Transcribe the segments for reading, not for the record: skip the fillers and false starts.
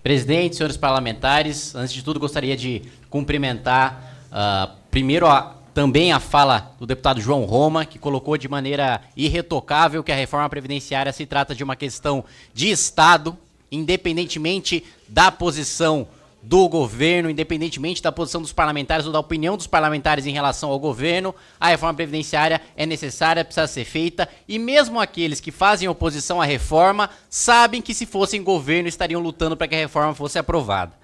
Presidente, senhores parlamentares, antes de tudo gostaria de cumprimentar primeiro também a fala do deputado João Roma, que colocou de maneira irretocável que a reforma previdenciária se trata de uma questão de Estado, independentemente da posição do governo, independentemente da posição dos parlamentares ou da opinião dos parlamentares em relação ao governo, a reforma previdenciária é necessária, precisa ser feita, e mesmo aqueles que fazem oposição à reforma sabem que se fossem governo estariam lutando para que a reforma fosse aprovada.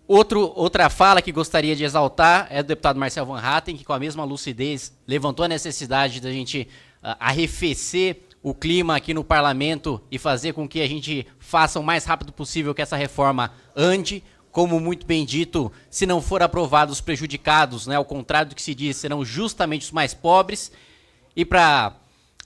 Outra fala que gostaria de exaltar é do deputado Marcel Van Hatten, que com a mesma lucidez levantou a necessidade da gente arrefecer o clima aqui no parlamento e fazer com que a gente faça o mais rápido possível que essa reforma ande. Como muito bem dito, se não for aprovado, os prejudicados, né, ao contrário do que se diz, serão justamente os mais pobres. E para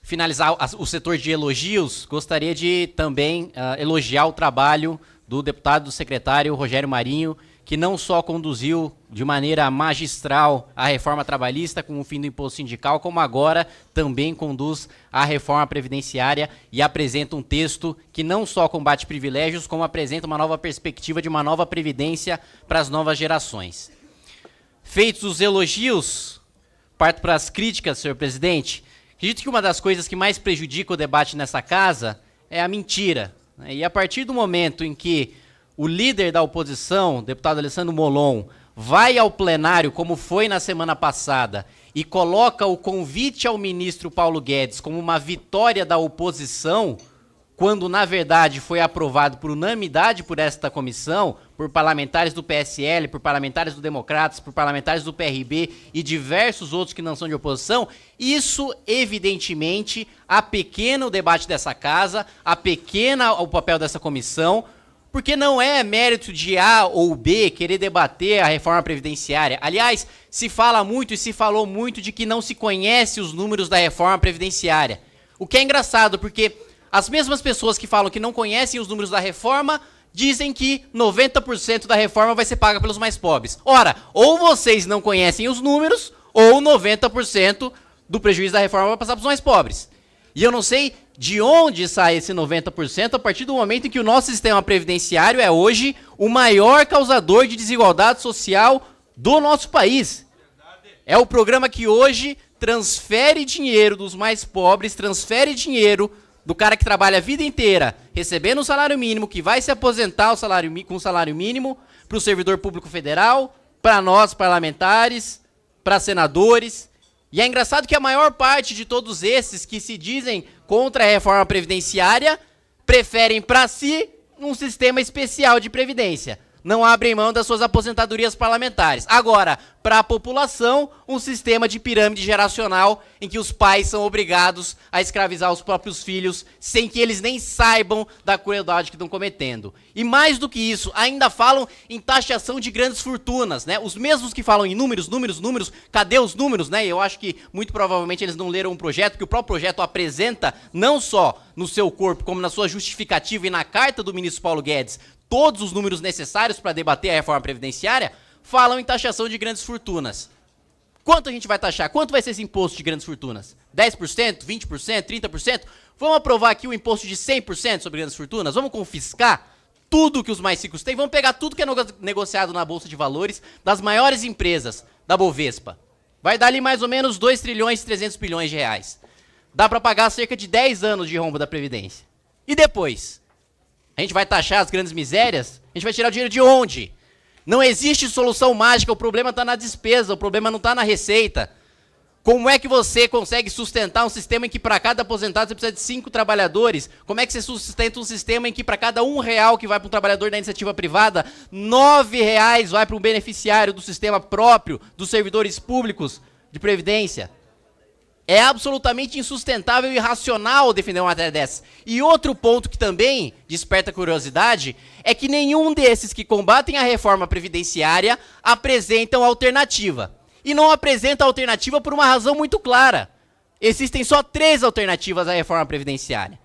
finalizar o setor de elogios, gostaria de também elogiar o trabalho do deputado do secretário Rogério Marinho, que não só conduziu de maneira magistral a reforma trabalhista com o fim do imposto sindical, como agora também conduz a reforma previdenciária e apresenta um texto que não só combate privilégios, como apresenta uma nova perspectiva de uma nova previdência para as novas gerações. Feitos os elogios, parto para as críticas, senhor presidente. Acredito que uma das coisas que mais prejudica o debate nessa casa é a mentira, né? E a partir do momento em que o líder da oposição, o deputado Alessandro Molon, vai ao plenário, como foi na semana passada, e coloca o convite ao ministro Paulo Guedes como uma vitória da oposição, quando na verdade foi aprovado por unanimidade por esta comissão, por parlamentares do PSL, por parlamentares do Democratas, por parlamentares do PRB e diversos outros que não são de oposição, isso evidentemente apequena o debate dessa casa, apequena o papel dessa comissão, porque não é mérito de A ou B querer debater a reforma previdenciária. Aliás, se fala muito e se falou muito de que não se conhece os números da reforma previdenciária. O que é engraçado, porque as mesmas pessoas que falam que não conhecem os números da reforma dizem que 90% da reforma vai ser paga pelos mais pobres. Ora, ou vocês não conhecem os números, ou 90% do prejuízo da reforma vai passar para os mais pobres. E eu não sei de onde sai esse 90% a partir do momento em que o nosso sistema previdenciário é hoje o maior causador de desigualdade social do nosso país. É o programa que hoje transfere dinheiro dos mais pobres, transfere dinheiro do cara que trabalha a vida inteira, recebendo um salário mínimo, que vai se aposentar com o salário mínimo, para o servidor público federal, para nós parlamentares, para senadores. E é engraçado que a maior parte de todos esses que se dizem contra a reforma previdenciária preferem para si um sistema especial de previdência. Não abrem mão das suas aposentadorias parlamentares. Agora, para a população, um sistema de pirâmide geracional em que os pais são obrigados a escravizar os próprios filhos sem que eles nem saibam da crueldade que estão cometendo. E mais do que isso, ainda falam em taxação de grandes fortunas, né? Os mesmos que falam em números, cadê os números, né? Eu acho que muito provavelmente eles não leram um projeto, que o próprio projeto apresenta não só no seu corpo, como na sua justificativa e na carta do ministro Paulo Guedes, todos os números necessários para debater a reforma previdenciária, falam em taxação de grandes fortunas. Quanto a gente vai taxar? Quanto vai ser esse imposto de grandes fortunas? 10%, 20%, 30%? Vamos aprovar aqui o imposto de 100% sobre grandes fortunas? Vamos confiscar tudo que os mais ricos têm? Vamos pegar tudo que é negociado na Bolsa de Valores das maiores empresas da Bovespa. Vai dar ali mais ou menos 2 trilhões e 300 bilhões de reais. Dá para pagar cerca de 10 anos de rombo da Previdência. E depois? A gente vai taxar as grandes misérias? A gente vai tirar o dinheiro de onde? Não existe solução mágica, o problema está na despesa, o problema não está na receita. Como é que você consegue sustentar um sistema em que para cada aposentado você precisa de 5 trabalhadores? Como é que você sustenta um sistema em que para cada R$1 que vai para um trabalhador da iniciativa privada, R$9 vai para um beneficiário do sistema próprio, dos servidores públicos de previdência? É absolutamente insustentável e irracional defender uma matéria dessa. E outro ponto que também desperta curiosidade é que nenhum desses que combatem a reforma previdenciária apresentam alternativa. E não apresenta alternativa por uma razão muito clara. Existem só 3 alternativas à reforma previdenciária.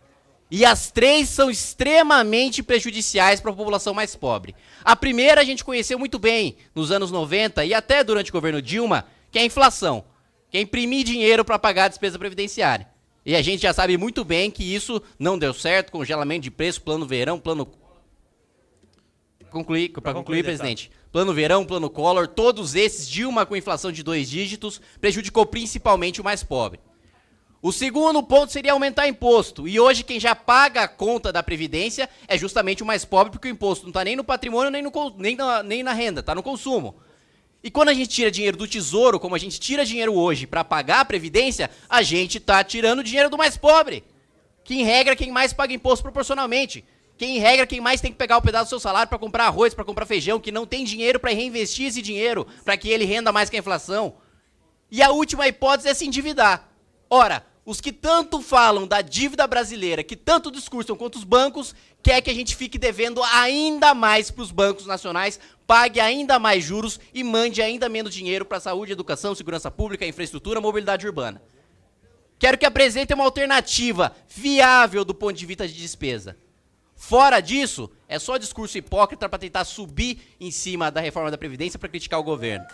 E as 3 são extremamente prejudiciais para a população mais pobre. A primeira a gente conheceu muito bem nos anos 90 e até durante o governo Dilma, que é a inflação. Que é imprimir dinheiro para pagar a despesa previdenciária. E a gente já sabe muito bem que isso não deu certo, congelamento de preço, plano verão, plano... concluir, presidente. Plano Verão, Plano Collor, todos esses, Dilma com inflação de 2 dígitos, prejudicou principalmente o mais pobre. O segundo ponto seria aumentar imposto. E hoje quem já paga a conta da Previdência é justamente o mais pobre, porque o imposto não está nem no patrimônio, nem na renda, está no consumo. E quando a gente tira dinheiro do Tesouro, como a gente tira dinheiro hoje para pagar a Previdência, a gente está tirando dinheiro do mais pobre. Que, em regra, quem mais paga imposto proporcionalmente. Quem, em regra, quem mais tem que pegar o pedaço do seu salário para comprar arroz, para comprar feijão, que não tem dinheiro para reinvestir esse dinheiro, para que ele renda mais que a inflação. E a última hipótese é se endividar. Ora, os que tanto falam da dívida brasileira, que tanto discursam contra os bancos, quer que a gente fique devendo ainda mais para os bancos nacionais, pague ainda mais juros e mande ainda menos dinheiro para saúde, educação, segurança pública, infraestrutura, mobilidade urbana. Quero que apresente uma alternativa viável do ponto de vista de despesa. Fora disso, é só discurso hipócrita para tentar subir em cima da reforma da Previdência para criticar o governo.